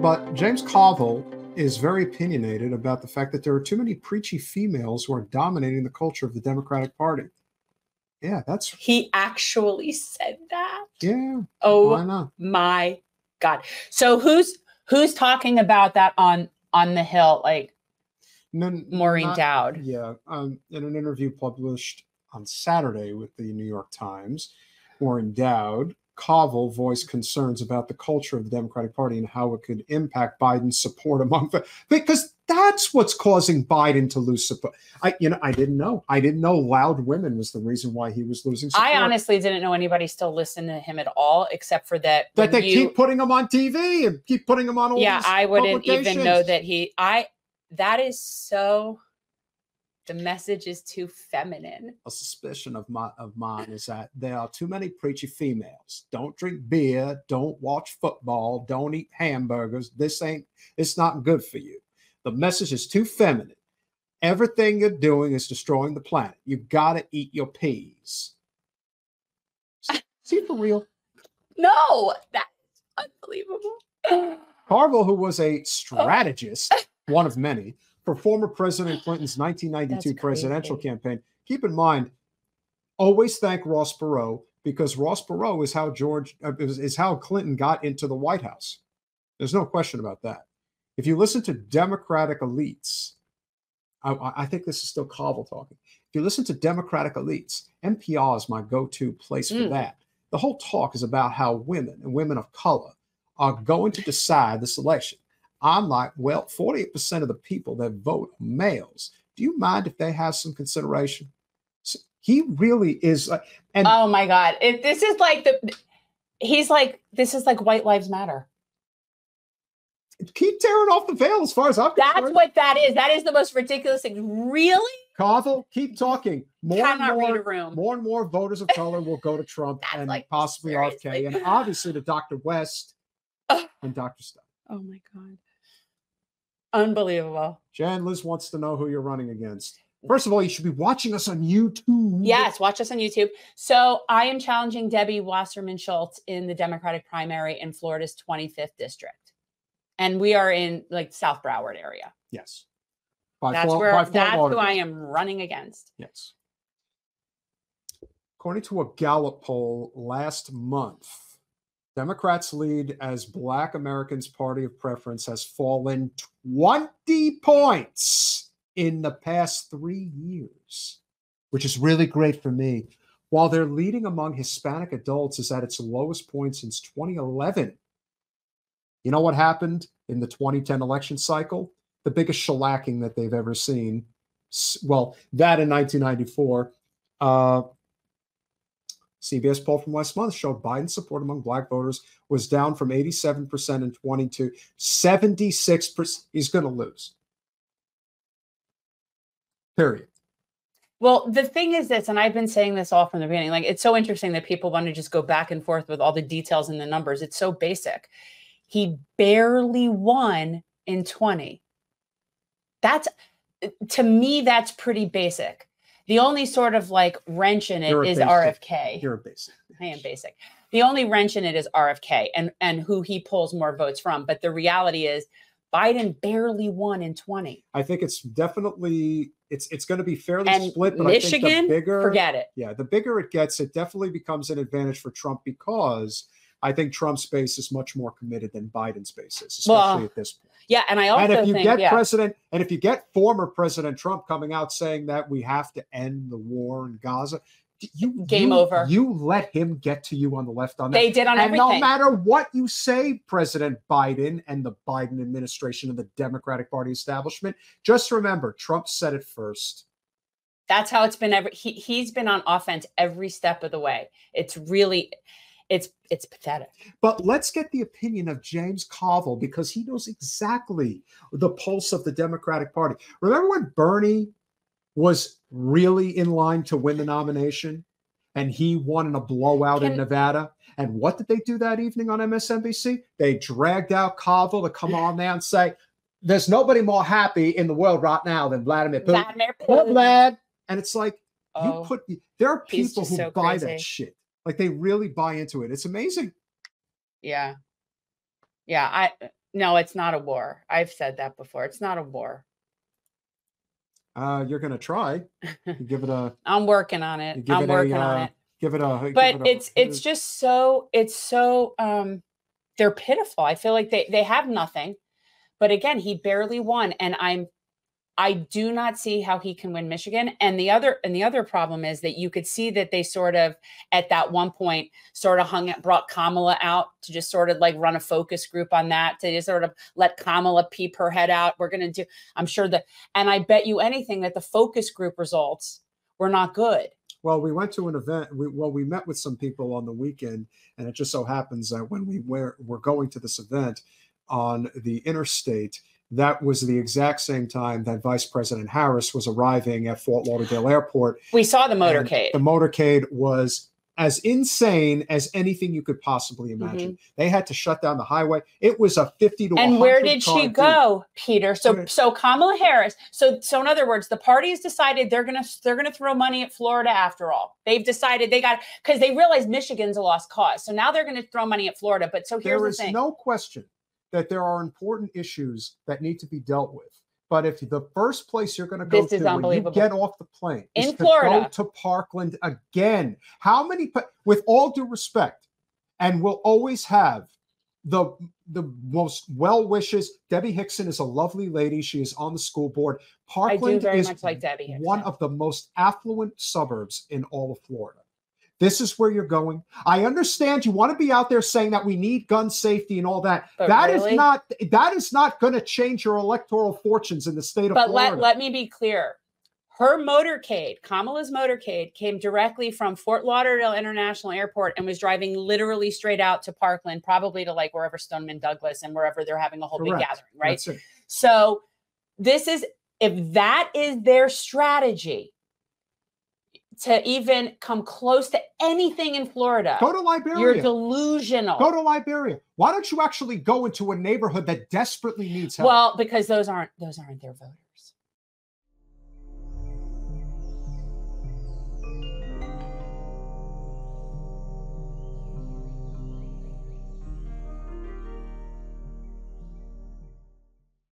But James Carville is very opinionated about the fact that there are too many preachy females who are dominating the culture of the Democratic Party. Yeah, that's... He actually said that? Yeah. Oh, why not? My God. So who's talking about that on the Hill? Like Maureen Dowd. Yeah. In an interview published on Saturday with the New York Times, Maureen Dowd, Carville voiced concerns about the culture of the Democratic Party and how it could impact Biden's support among because that's what's causing Biden to lose support. I didn't know. I didn't know loud women was the reason why he was losing support. I honestly didn't know anybody still listened to him at all, except for that they keep putting him on TV and keep putting him on all these I wouldn't even know that that is so... The message is too feminine. A suspicion of mine is that there are too many preachy females. Don't drink beer. Don't watch football. Don't eat hamburgers. It's not good for you. The message is too feminine. Everything you're doing is destroying the planet. You gotta eat your peas. See, for real? No, that's unbelievable. Carville, who was a strategist, one of many, for former President Clinton's 1992 presidential campaign. Keep in mind, always thank Ross Perot, because Ross Perot is how Clinton got into the White House. There's no question about that. If you listen to Democratic elites, I think this is still Carville talking. If you listen to Democratic elites, NPR is my go-to place for that. The whole talk is about how women and women of color are going to decide this election. I'm like, well, 48% of the people that vote are males. Do you mind if they have some consideration? So he really is. And oh my God. This is like this is like White Lives Matter. Keep tearing off the veil as far as I'm concerned. That's what that is. That is the most ridiculous thing. Really? Carville, keep talking. More and more voters of color will go to Trump and like, possibly RFK and obviously to Dr. West and Dr. Stein. Oh my God. Unbelievable. Jan Liz wants to know who you're running against. First of all, you should be watching us on YouTube. Yes, watch us on YouTube. So I am challenging Debbie Wasserman Schultz in the Democratic primary in Florida's 25th district. And we are in like South Broward area. Yes. That's who I am running against. Yes. According to a Gallup poll last month, Democrats' lead as Black Americans' party of preference has fallen 20 points in the past 3 years, which is really great for me. While their leading among Hispanic adults is at its lowest point since 2011. You know what happened in the 2010 election cycle? The biggest shellacking that they've ever seen. Well, that in 1994. CBS poll from last month showed Biden's support among Black voters was down from 87% in 22, 76%. He's going to lose. Period. Well, the thing is this, and I've been saying this all from the beginning, like it's so interesting that people want to just go back and forth with all the details and the numbers. It's so basic. He barely won in 20. To me, that's pretty basic. The only sort of like wrench in it is RFK. You're a basic. I am basic. The only wrench in it is RFK and who he pulls more votes from. But the reality is Biden barely won in 20. I think it's definitely, it's going to be fairly and split. But Michigan, I think the bigger, forget it. Yeah, the bigger it gets, it definitely becomes an advantage for Trump because I think Trump's base is much more committed than Biden's base is, especially at this point. Yeah, and I also think if you get former President Trump coming out saying that we have to end the war in Gaza, game over. You let him get to you on the left on that. They did on everything. And no matter what you say, President Biden and the Biden administration and the Democratic Party establishment, just remember, Trump said it first. That's how it's been. He's been on offense every step of the way. It's really... It's pathetic. But let's get the opinion of James Carville because he knows exactly the pulse of the Democratic Party. Remember when Bernie was really in line to win the nomination and he won in a blowout in Nevada? And what did they do that evening on MSNBC? They dragged out Carville to come on there and say, there's nobody more happy in the world right now than Vladimir Putin. And it's like, there are people who buy that shit. Like they really buy into it. It's amazing. Yeah. Yeah. No, it's not a war. I've said that before. It's not a war. You're going to try. You give it a. I'm working on it. I'm working on it. Give it a. But it's just so they're pitiful. I feel like they have nothing. But again, he barely won, and I do not see how he can win Michigan. And the other problem is that you could see that they sort of at that one point sort of brought Kamala out to just sort of like run a focus group on that, to just sort of let Kamala peep her head out. We're going to do, I'm sure that, and I bet you anything that the focus group results were not good. Well, we went to an event. We met with some people on the weekend, and it just so happens that when we're going to this event on the interstate, that was the exact same time that Vice President Harris was arriving at Fort Lauderdale Airport. We saw the motorcade. The motorcade was as insane as anything you could possibly imagine. They had to shut down the highway. It was a 50 to 100 And where did she go, Peter? So Kamala Harris. So in other words, the party has decided they're gonna throw money at Florida after all. They've decided because they realize Michigan's a lost cause. So now they're going to throw money at Florida. But so here's the thing. There is no question that there are important issues that need to be dealt with. But if the first place you're going to go to when you get off the plane is to go to Parkland again, how many, with all due respect, and we'll always have the most well wishes. Debbie Hickson is a lovely lady. She is on the school board. Parkland is much like Debbie Hickson, one of the most affluent suburbs in all of Florida. This is where you're going. I understand you want to be out there saying that we need gun safety and all that. But that is not going to change your electoral fortunes in the state of Florida. But let me be clear. Her motorcade, Kamala's motorcade, came directly from Fort Lauderdale International Airport and was driving literally straight out to Parkland, probably to like wherever Stoneman Douglas and wherever they're having a whole big gathering, right? So if that is their strategy to even come close to anything in Florida, go to Liberia. You're delusional. Go to Liberia. Why don't you actually go into a neighborhood that desperately needs help? Well, because those aren't their voters.